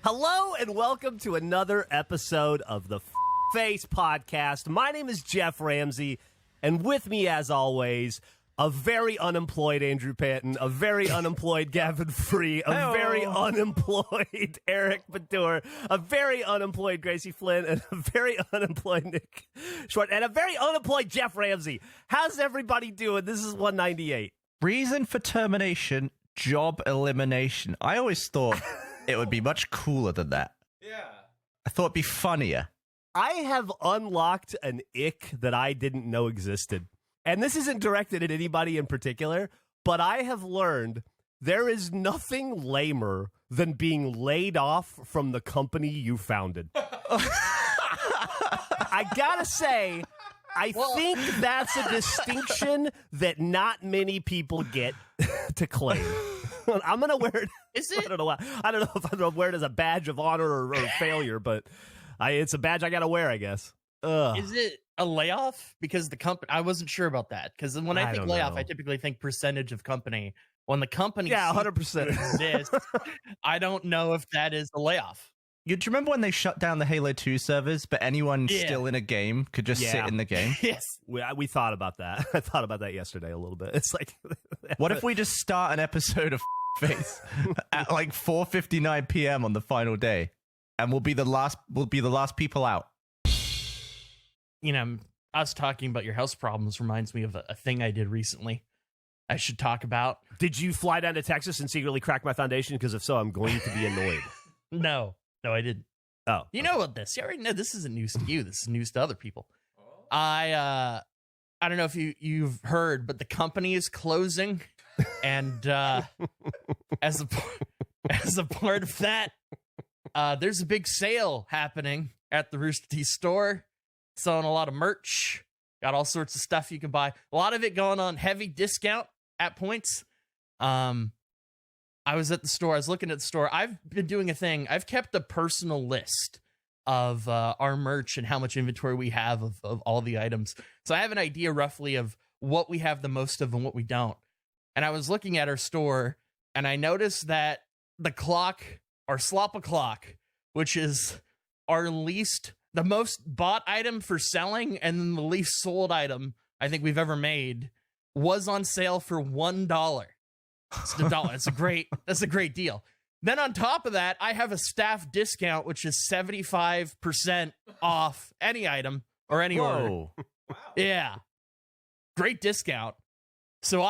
Hello and welcome to another episode of the Face Podcast. My name is Jeff Ramsey, and with me, as always, a very unemployed Andrew Panton, a very unemployed Gavin Free, a very unemployed Eric Badur, a very unemployed Gracie Flynn, and a very unemployed Nick Short, and a very unemployed Jeff Ramsey. How's everybody doing? This is 198. Reason for termination, job elimination. I always thought it would be much cooler than that. Yeah. I thought it'd be funnier. I have unlocked an ick that I didn't know existed. And this isn't directed at anybody in particular, but I have learned there is nothing lamer than being laid off from the company you founded. I gotta say, I think that's a distinction that not many people get to claim. I'm gonna wear it. Is it? I don't know if I'm gonna wear it as a badge of honor or failure, but it's a badge I gotta wear, I guess. Is it a layoff? Because the company, I wasn't sure about that. Because when I think layoff, I typically think percentage of company. When the company, 100% exists, I don't know if that is a layoff. Do you remember when they shut down the Halo 2 servers, but anyone still in a game could just sit in the game? Yes. We thought about that. I thought about that yesterday a little bit. It's like, what if we just start an episode of Face at like 4:59 p.m. on the final day, and we'll be the last people out? You know, us talking about your house problems reminds me of a thing I did recently. I should talk about. Did you fly down to Texas and secretly crack my foundation? Because if so, I'm going to be annoyed. No, I didn't. Oh, you know about this? You already know this isn't news to you. This is news to other people. I don't know if you've heard, but the company is closing, and as a part of that, there's a big sale happening at the Rooster Teeth store, selling a lot of merch, got all sorts of stuff you can buy. A lot of it going on heavy discount at points. I was at the store. I was looking at the store. I've been doing a thing. I've kept a personal list of our merch and how much inventory we have of all the items. So I have an idea roughly of what we have the most of and what we don't. And I was looking at our store, and I noticed that the clock, our Slop clock, which is the most bought item for selling and then the least sold item I think we've ever made, was on sale for $1. It's $1. That's a great deal. Then on top of that, I have a staff discount, which is 75% off any item or any order. Wow. Yeah. Great discount. So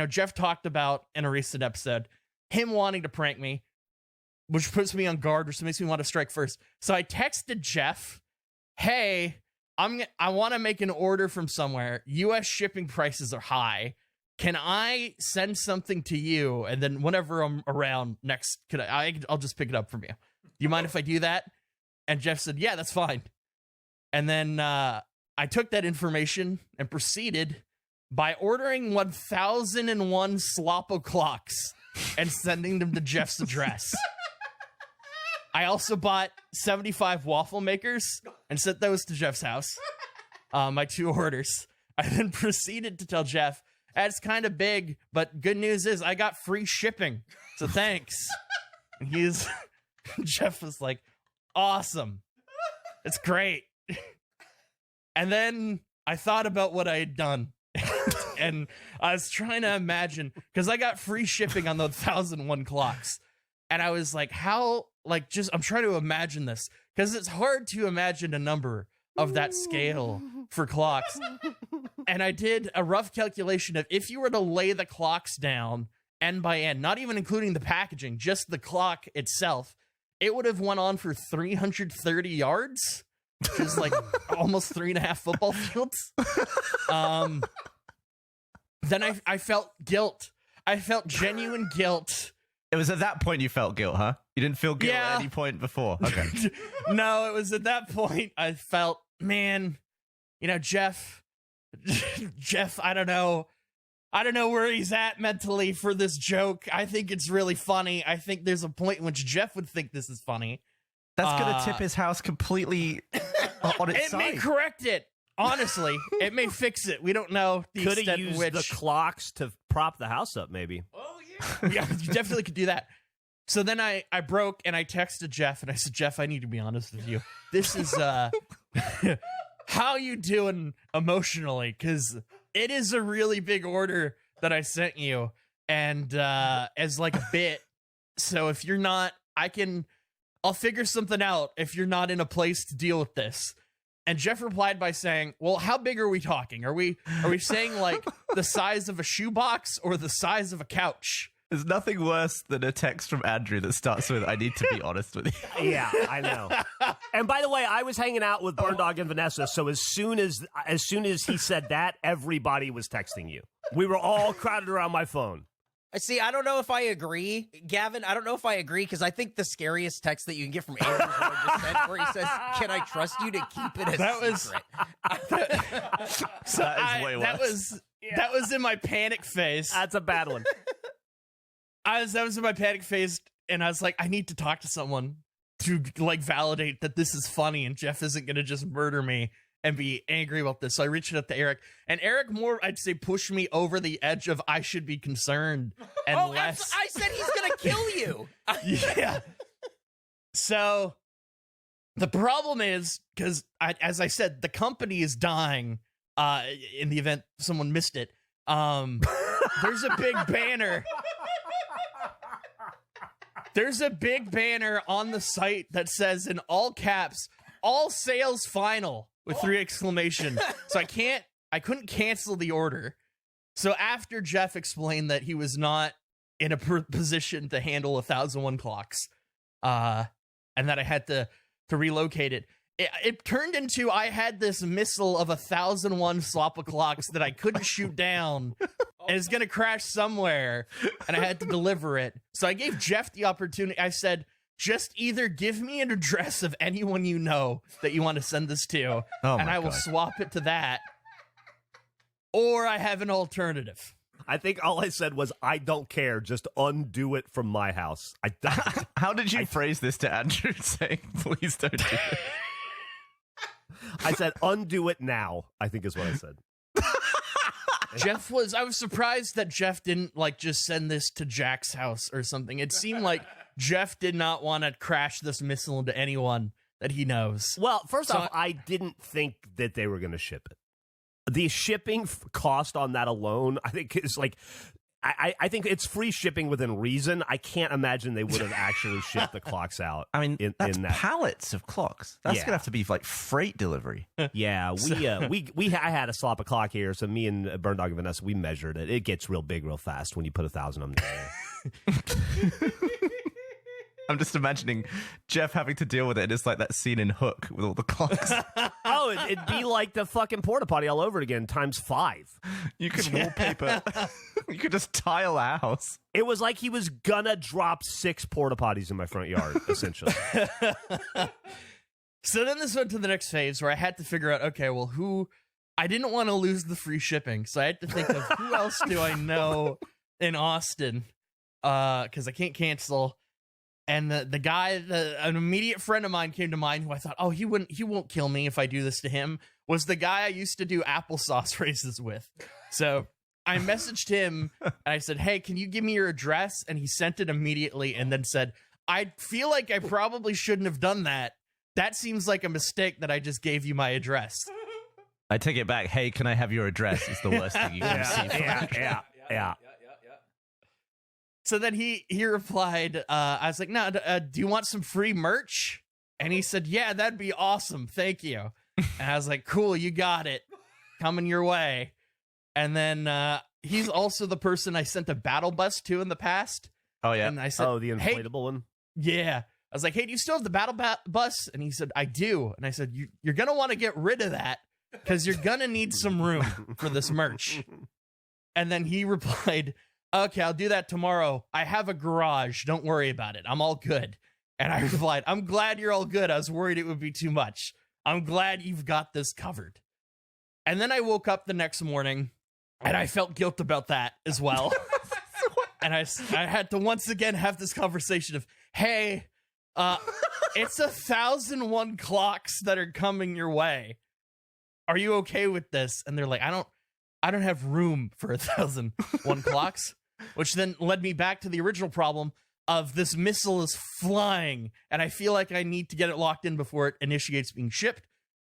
Jeff talked about in a recent episode, him wanting to prank me, which puts me on guard, which makes me want to strike first. So I texted Jeff, hey, I want to make an order from somewhere. U.S. shipping prices are high. Can I send something to you? And then whenever I'm around next, I'll just pick it up from you. Do you mind if I do that? And Jeff said, yeah, that's fine. And then I took that information and proceeded by ordering 1,001 Slop clocks and sending them to Jeff's address. I also bought 75 waffle makers and sent those to Jeff's house. My 2 orders. I then proceeded to tell Jeff, that's kind of big, but good news is I got free shipping. So thanks. And Jeff was like, awesome. It's great. And then I thought about what I had done. And I was trying to imagine, because I got free shipping on the 1,001 clocks. And I was like, I'm trying to imagine this, because it's hard to imagine a number of that scale for clocks. And I did a rough calculation of if you were to lay the clocks down end by end, not even including the packaging, just the clock itself, it would have went on for 330 yards, which is like almost 3.5 football fields. Then I felt guilt. I felt genuine guilt. It was at that point you felt guilt, huh? You didn't feel guilt at any point before? Okay. No, it was at that point I felt, man, Jeff, I don't know where he's at mentally for this joke. I think it's really funny. I think there's a point in which Jeff would think this is funny. That's going to tip his house completely on its side. It may correct it. Honestly, it may fix it. We don't know the Could extent have used which the clocks to prop the house up, maybe. Oh yeah, yeah, you definitely could do that. So then I broke and I texted Jeff and I said, Jeff, I need to be honest with you. This is how you doing emotionally? Because it is a really big order that I sent you, and as like a bit. So if you're not, I'll figure something out if you're not in a place to deal with this. And Jeff replied by saying, well, how big are we talking? Are we saying like the size of a shoebox or the size of a couch? There's nothing worse than a text from Andrew that starts with, I need to be honest with you. Yeah, I know. And by the way, I was hanging out with Burn Dog and Vanessa, so as soon as he said that, everybody was texting you. We were all crowded around my phone. See, I don't know if I agree, Gavin. I don't know if I agree, because I think the scariest text that you can get from Andrew is what I just sent, where he says, can I trust you to keep it a secret? That is way worse. That was in my panic phase. That's a bad one. That was in my panic phase, and I was like, I need to talk to someone to like validate that this is funny and Jeff isn't going to just murder me and be angry about this. So I reached out to Eric, and Eric more, I'd say, pushed me over the edge of I should be concerned and less. I said he's going to kill you. Yeah. So the problem is, because as I said, the company is dying in the event someone missed it. There's a big banner. There's a big banner on the site that says in all caps, all sales final, with 3 exclamation. So I couldn't cancel the order. So after Jeff explained that he was not in a position to handle 1,001 clocks, and that I had to relocate it turned into I had this missile of 1,001 Slop clocks that I couldn't shoot down, and it's gonna crash somewhere, and I had to deliver it. So I gave Jeff the opportunity. I said, just either give me an address of anyone you know that you want to send this to, and I will swap it to that, or I have an alternative. I think all I said was, I don't care. Just undo it from my house. How did you phrase this to Andrew, saying, please don't do it? I said, undo it now, I think is what I said. I was surprised that Jeff didn't like just send this to Jack's house or something. It seemed like Jeff did not want to crash this missile into anyone that he knows. Well, first off, I didn't think that they were going to ship it. The shipping cost on that alone, I think, is like, I think it's free shipping within reason. I can't imagine they would have actually shipped the clocks out. I mean, that's in that. pallets of clocks. That's going to have to be like freight delivery. Yeah, I had a Slop clock here, so me and Burn Dog and Vanessa, we measured it. It gets real big real fast when you put 1,000 of them together. I'm just imagining Jeff having to deal with it. It's like that scene in Hook with all the clocks. Oh, it'd be like the fucking porta potty all over again, times 5. You could wallpaper. You could just tile a house. It was like he was gonna drop 6 porta potties in my front yard, essentially. So then this went to the next phase where I had to figure out, okay, well, I didn't want to lose the free shipping, so I had to think of who else do I know in Austin, because I can't cancel. And the guy, an immediate friend of mine came to mind who I thought, oh, he won't kill me if I do this to him, was the guy I used to do applesauce races with. So I messaged him and I said, hey, can you give me your address? And he sent it immediately and then said, I feel like I probably shouldn't have done that. That seems like a mistake that I just gave you my address. I take it back. Hey, can I have your address? It's the worst thing you can receive. Yeah. So then he replied, I was like, no, do you want some free merch? And he said, yeah, that'd be awesome. Thank you. And I was like, cool, you got it. Coming your way. And then he's also the person I sent a battle bus to in the past. Oh, yeah. And I said, the inflatable one? Yeah. I was like, hey, do you still have the battle bus? And he said, I do. And I said, you're going to want to get rid of that because you're going to need some room for this merch. And then he replied, okay, I'll do that tomorrow. I have a garage. Don't worry about it. I'm all good. And I replied, I'm glad you're all good. I was worried it would be too much. I'm glad you've got this covered. And then I woke up the next morning and I felt guilt about that as well. And I had to once again have this conversation of, hey, it's 1,001 clocks that are coming your way. Are you okay with this? And they're like, I don't have room for 1,001 clocks. Which then led me back to the original problem of this missile is flying, and I feel like I need to get it locked in before it initiates being shipped.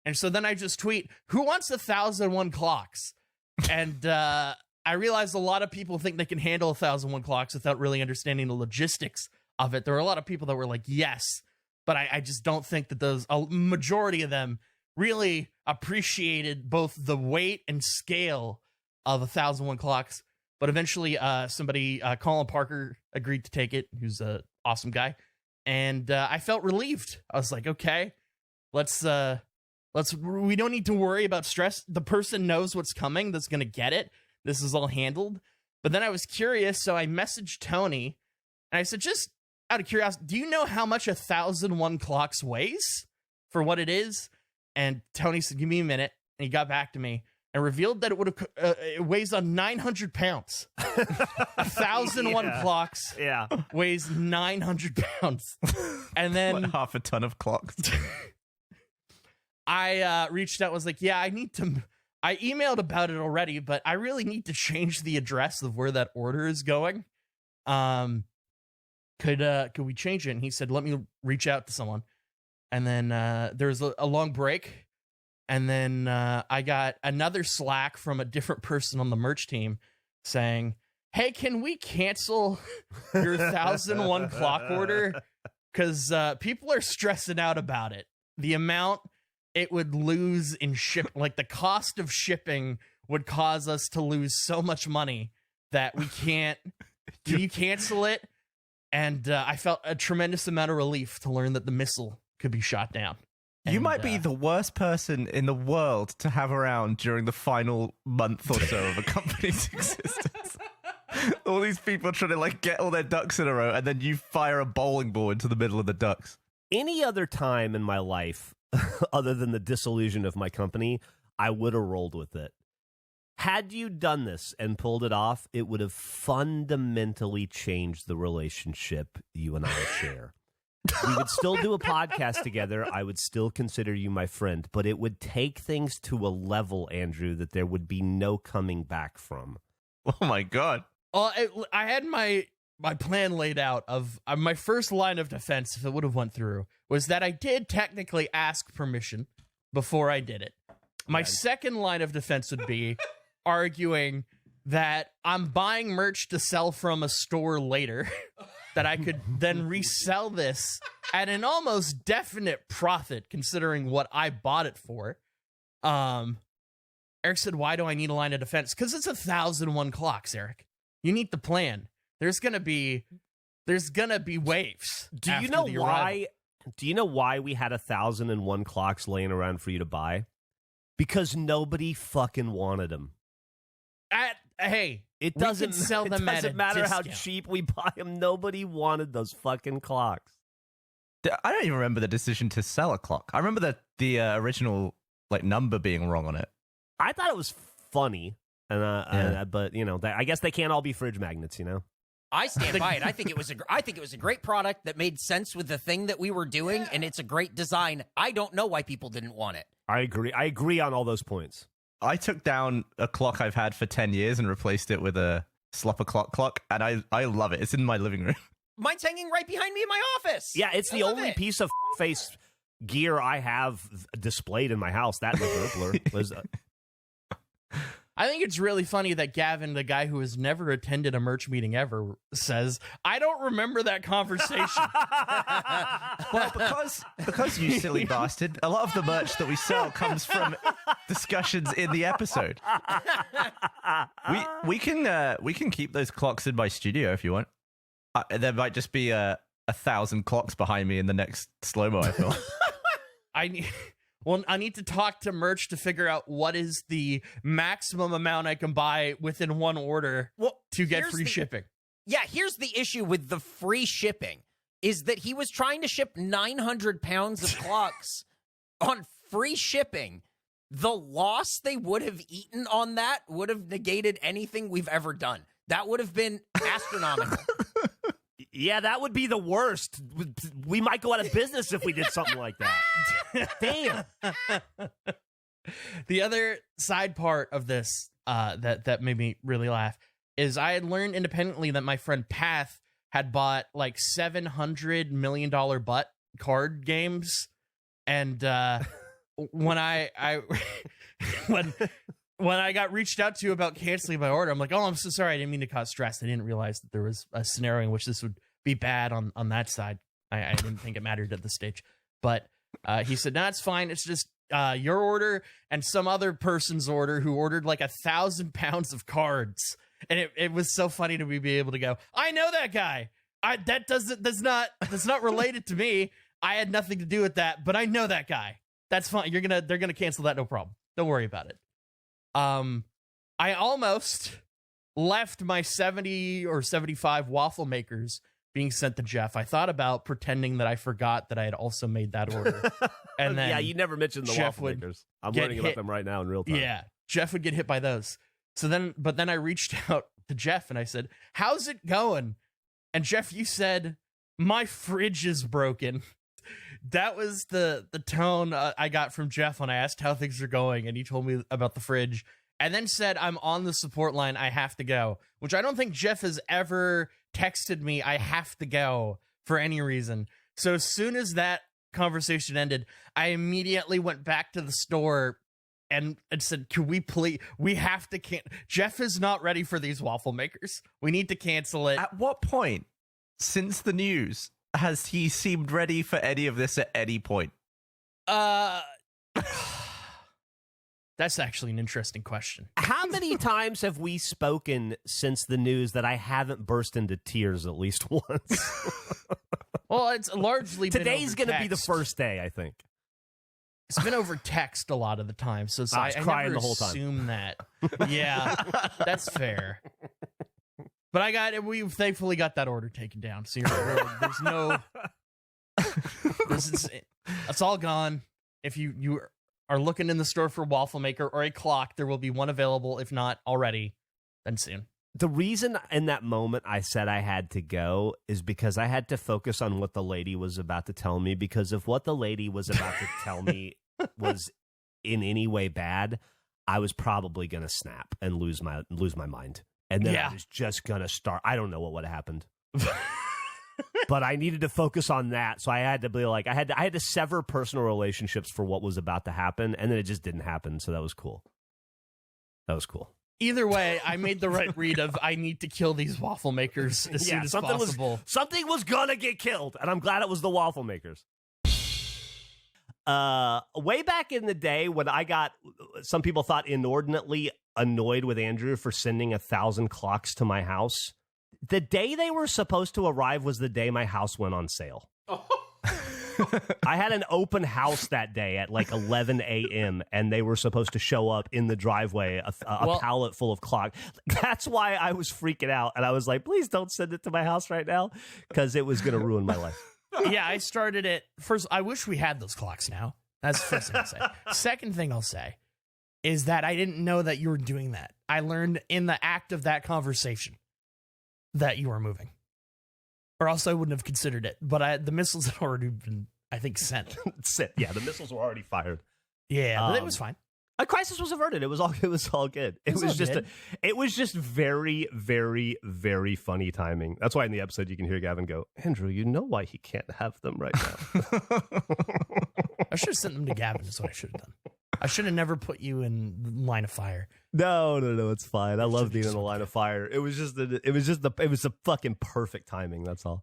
And so then I just tweet, who wants 1,001 clocks? And I realized a lot of people think they can handle 1,001 clocks without really understanding the logistics of it. There were a lot of people that were like, yes, but I just don't think that a majority of them really appreciated both the weight and scale of 1,001 clocks. But eventually somebody, Colin Parker, agreed to take it, who's an awesome guy. And I felt relieved. I was like, okay, we don't need to worry about stress. The person knows what's coming that's going to get it. This is all handled. But then I was curious, so I messaged Tony, and I said, just out of curiosity, do you know how much 1,001 clocks weighs for what it is? And Tony said, give me a minute. And he got back to me and revealed that it weighs on 900 pounds. 1,001 clocks weighs 900 pounds. And then like half a ton of clocks. I reached out, was like, yeah, I emailed about it already, but I really need to change the address of where that order is going. Could we change it? And he said, let me reach out to someone. And then there was a long break. And then I got another Slack from a different person on the merch team saying, hey, can we cancel your 1,001 clock order? Because people are stressing out about it. The amount it would lose in like the cost of shipping would cause us to lose so much money that we can't. Can you cancel it? And I felt a tremendous amount of relief to learn that the missile could be shot down. You might be the worst person in the world to have around during the final month or so of a company's existence. All these people trying to like get all their ducks in a row, and then you fire a bowling ball into the middle of the ducks. Any other time in my life, other than the disillusion of my company, I would have rolled with it. Had you done this and pulled it off, it would have fundamentally changed the relationship you and I share. We would still do a podcast together. I would still consider you my friend, but it would take things to a level, Andrew, that there would be no coming back from. Oh my God. I had my plan laid out of my first line of defense, if it would have went through, was that I did technically ask permission before I did it. My second line of defense would be arguing that I'm buying merch to sell from a store later, that I could then resell this at an almost definite profit considering what I bought it for. Eric said, why do I need a line of defense? Because it's 1,001 clocks, Eric. You need the plan. There's gonna be waves. Do you know why? Do you know why we had 1,001 clocks laying around for you to buy? Because nobody fucking wanted them. It doesn't sell them. It doesn't matter how cheap we buy them. Nobody wanted those fucking clocks. I don't even remember the decision to sell a clock. I remember the original like number being wrong on it. I thought it was funny, but you know, I guess they can't all be fridge magnets, you know. I stand by it. I think it was a great product that made sense with the thing that we were doing, and it's a great design. I don't know why people didn't want it. I agree on all those points. I took down a clock I've had for 10 years and replaced it with a Slop clock, and I love it. It's in my living room. Mine's hanging right behind me in my office. Yeah, it's the only piece of face gear I have displayed in my house. That and the Burglar. I think it's really funny that Gavin, the guy who has never attended a merch meeting ever, says, I don't remember that conversation. Well, because you silly bastard, a lot of the merch that we sell comes from discussions in the episode. We can keep those clocks in my studio if you want. There might just be 1,000 clocks behind me in the next slow-mo, I feel. I need to talk to merch to figure out what is the maximum amount I can buy within one order to get free shipping. Yeah, here's the issue with the free shipping, is that he was trying to ship 900 pounds of clocks on free shipping. The loss they would have eaten on that would have negated anything we've ever done. That would have been astronomical. Yeah, that would be the worst. We might go out of business if we did something like that. Damn. The other side part of this that made me really laugh is I had learned independently that my friend Path had bought like $700 million butt card games, and when when I got reached out to about canceling my order, I'm like, oh, I'm so sorry. I didn't mean to cause stress. I didn't realize that there was a scenario in which this would be bad on that side. I didn't think it mattered at this stage. But he said, no, it's fine. It's just your order and some other person's order who ordered like 1,000 pounds of cards. And it was so funny to me be able to go, I know that guy. That's not related to me. I had nothing to do with that, but I know that guy. That's fine. They're gonna cancel that, no problem. Don't worry about it. I almost left my 70 or 75 waffle makers being sent to Jeff. I thought about pretending that I forgot that I had also made that order. And then yeah, you never mentioned the Jeff waffle makers. I'm learning about them right now in real time. Yeah, Jeff would get hit by those. But then I reached out to Jeff and I said, how's it going? And Jeff, you said, my fridge is broken. That was the tone I got from Jeff when I asked how things are going, and he told me about the fridge, and then said, I'm on the support line, I have to go, which I don't think Jeff has ever texted me, I have to go, for any reason. So as soon as that conversation ended, I immediately went back to the store and said, can we please, we have to Jeff is not ready for these waffle makers. We need to cancel it. At what point, since the news, has he seemed ready for any of this at any point? That's actually an interesting question. How many times have we spoken since the news that I haven't burst into tears at least once? Well, it's largely today's going to be the first day, I think. It's been over text a lot of the time, so I was crying never the whole time. assume that. Yeah, that's fair. But we thankfully got that order taken down. So there's no, it's all gone. If you are looking in the store for a waffle maker or a clock, there will be one available. If not already, then soon. The reason in that moment I said I had to go is because I had to focus on what the lady was about to tell me, because if what the lady was about to tell me was in any way bad, I was probably going to snap and lose my mind. And then I was just going to start. I don't know what would have happened. But I needed to focus on that. So I had to be like, I had to sever personal relationships for what was about to happen. And then it just didn't happen. So that was cool. Either way, I made the right read of I need to kill these waffle makers as soon as possible. Something was going to get killed. And I'm glad it was the waffle makers. Way back in the day when some people thought inordinately annoyed with Andrew for sending 1,000 clocks to my house. The day they were supposed to arrive was the day my house went on sale. I had an open house that day at like 11 a.m. and they were supposed to show up in the driveway, a pallet full of clock. That's why I was freaking out. And I was like, please don't send it to my house right now, because it was going to ruin my life. Yeah, I started it. First, I wish we had those clocks now. That's the first thing I'll say. Second thing I'll say is that I didn't know that you were doing that. I learned in the act of that conversation that you were moving. Or else I wouldn't have considered it. But the missiles had already been, I think, sent. Yeah, the missiles were already fired. Yeah, but it was fine. A crisis was averted. It was all good. It was just very, very, very funny timing. That's why in the episode you can hear Gavin go, Andrew, you know why he can't have them right now. I should have sent them to Gavin is what I should have done. I should have never put you in line of fire. No, it's fine. I love being in the line of fire. It was the fucking perfect timing. That's all.